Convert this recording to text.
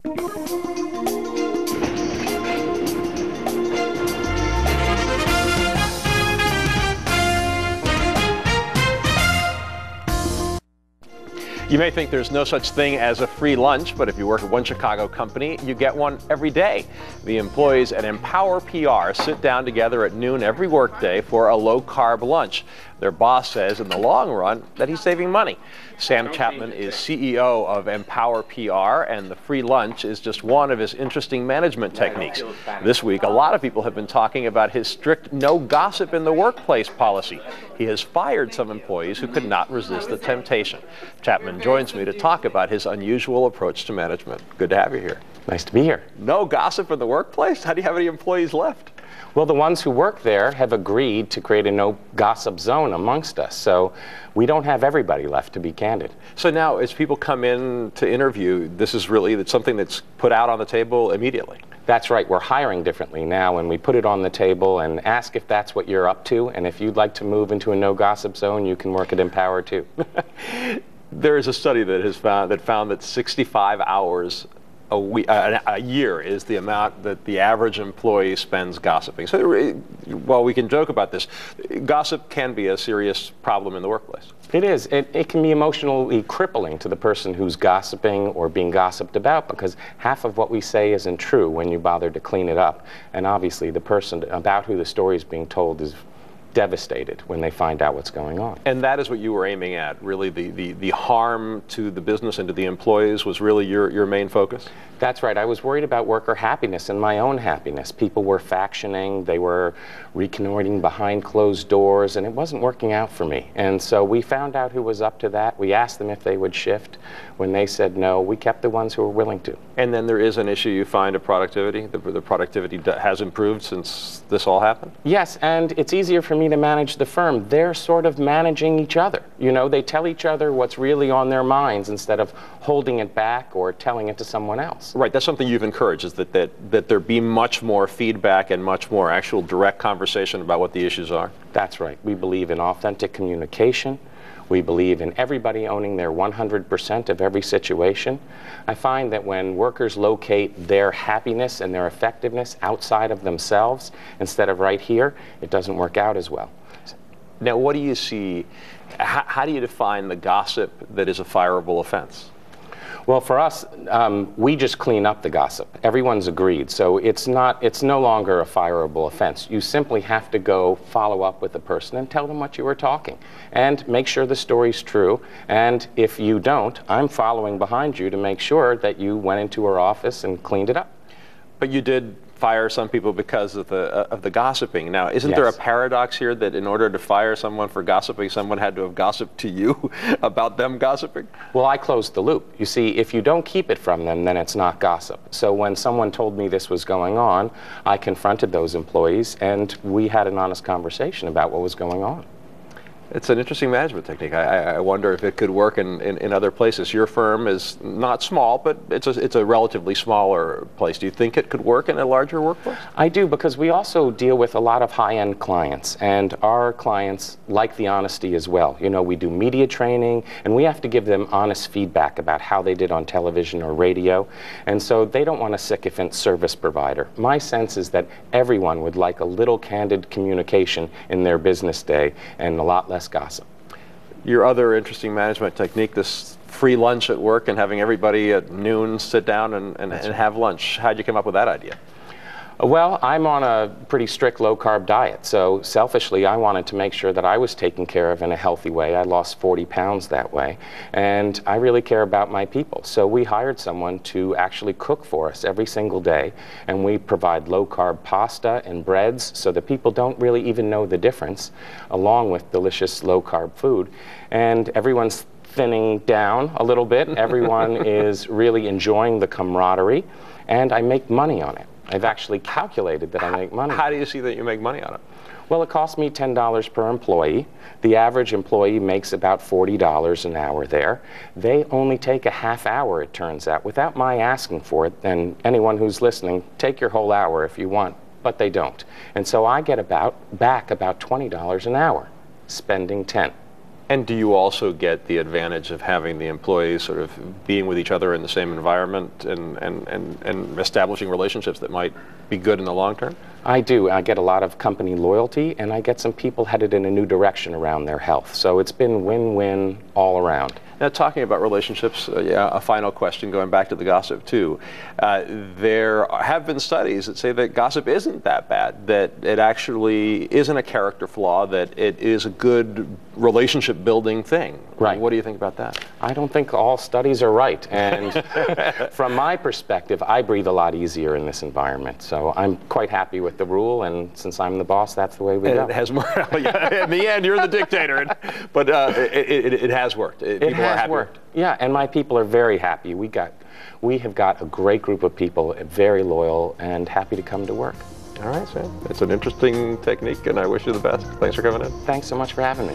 You may think there's no such thing as a free lunch, but if you work at one Chicago company, you get one every day. The employees at Empower PR sit down together at noon every workday for a low-carb lunch. Their boss says in the long run that he's saving money. Sam Chapman is CEO of Empower PR, and the free lunch is just one of his interesting management techniques. This week, a lot of people have been talking about his strict no gossip in the workplace policy. He has fired some employees who could not resist the temptation. Chapman joins me to talk about his unusual approach to management. Good to have you here. Nice to be here. No gossip in the workplace? How do you have any employees left? Well, the ones who work there have agreed to create a no gossip zone amongst us, so we don't have everybody left, to be candid. So now, as people come in to interview, this is really something that's put out on the table immediately? That's right. We're hiring differently now, and we put it on the table and ask if that's what you're up to, and if you'd like to move into a no gossip zone, you can work at Empower too. There is a study that found that 65 hours a year is the amount that the average employee spends gossiping. So while we can joke about this, gossip can be a serious problem in the workplace. It is. It can be emotionally crippling to the person who's gossiping or being gossiped about, because half of what we say isn't true when you bother to clean it up. And obviously the person about who the story is being told is devastated when they find out what's going on. And that is what you were aiming at, really. The harm to the business and to the employees was really your main focus? That's right. I was worried about worker happiness and my own happiness. People were factioning, they were reconnoitering behind closed doors, and it wasn't working out for me. And so we found out who was up to that. We asked them if they would shift. When they said no, we kept the ones who were willing to. And then there is an issue you find of productivity? The productivity has improved since this all happened? Yes, and it's easier for me to manage the firm. They're sort of managing each other. You know, they tell each other what's really on their minds instead of holding it back or telling it to someone else. Right, that's something you've encouraged, is that there be much more feedback and much more actual direct conversation about what the issues are. That's right. We believe in authentic communication. We believe in everybody owning their 100% of every situation. I find that when workers locate their happiness and their effectiveness outside of themselves instead of right here, it doesn't work out as well. Now, what do you see? How do you define the gossip that is a fireable offense? Well, for us, we just clean up the gossip. Everyone's agreed, so it's no longer a fireable offense. You simply have to go follow up with the person and tell them what you were talking, and make sure the story's true. And if you don't, I'm following behind you to make sure that you went into her office and cleaned it up. But you did fire some people because of the gossiping. Now, isn't there a paradox here that in order to fire someone for gossiping, someone had to have gossiped to you about them gossiping? Well, I closed the loop. You see, if you don't keep it from them, then it's not gossip. So when someone told me this was going on, I confronted those employees, and we had an honest conversation about what was going on. It's an interesting management technique. I wonder if it could work in other places. Your firm is not small, but it's a relatively smaller place. Do you think it could work in a larger workplace? I do, because we also deal with a lot of high-end clients, and our clients like the honesty as well. You know, we do media training, and we have to give them honest feedback about how they did on television or radio, and so they don't want a sycophant service provider. My sense is that everyone would like a little candid communication in their business day and a lot less gossip. Your other interesting management technique, this free lunch at work and having everybody at noon sit down and have lunch. How'd you come up with that idea? Well, I'm on a pretty strict low-carb diet, so selfishly I wanted to make sure that I was taken care of in a healthy way. I lost 40 pounds that way, and I really care about my people. So we hired someone to actually cook for us every single day, and we provide low-carb pasta and breads so that people don't really even know the difference, along with delicious low-carb food. And everyone's thinning down a little bit. Everyone is really enjoying the camaraderie, and I make money on it. I've actually calculated that I make money. How do you see that you make money on it? Well, it costs me $10 per employee. The average employee makes about $40 an hour there. They only take a half hour, it turns out, without my asking for it. And anyone who's listening, take your whole hour if you want, but they don't. And so I get back about $20 an hour, spending 10. And do you also get the advantage of having the employees sort of being with each other in the same environment and establishing relationships that might be good in the long term? I do. I get a lot of company loyalty, and I get some people headed in a new direction around their health. So it's been win-win all around. Now, talking about relationships, a final question going back to the gossip too. There have been studies that say that gossip isn't that bad, that it actually isn't a character flaw, that it is a good relationship building thing. Right. What do you think about that? I don't think all studies are right. And from my perspective, I breathe a lot easier in this environment. So I'm quite happy with the rule, and since I'm the boss, that's the way we go. It has more. In the end, you're the dictator. But it has worked. It has worked. Yeah, and my people are very happy. We have got a great group of people, very loyal and happy to come to work. All right, Sam. It's an interesting technique, and I wish you the best. Thanks for coming in. Thanks so much for having me.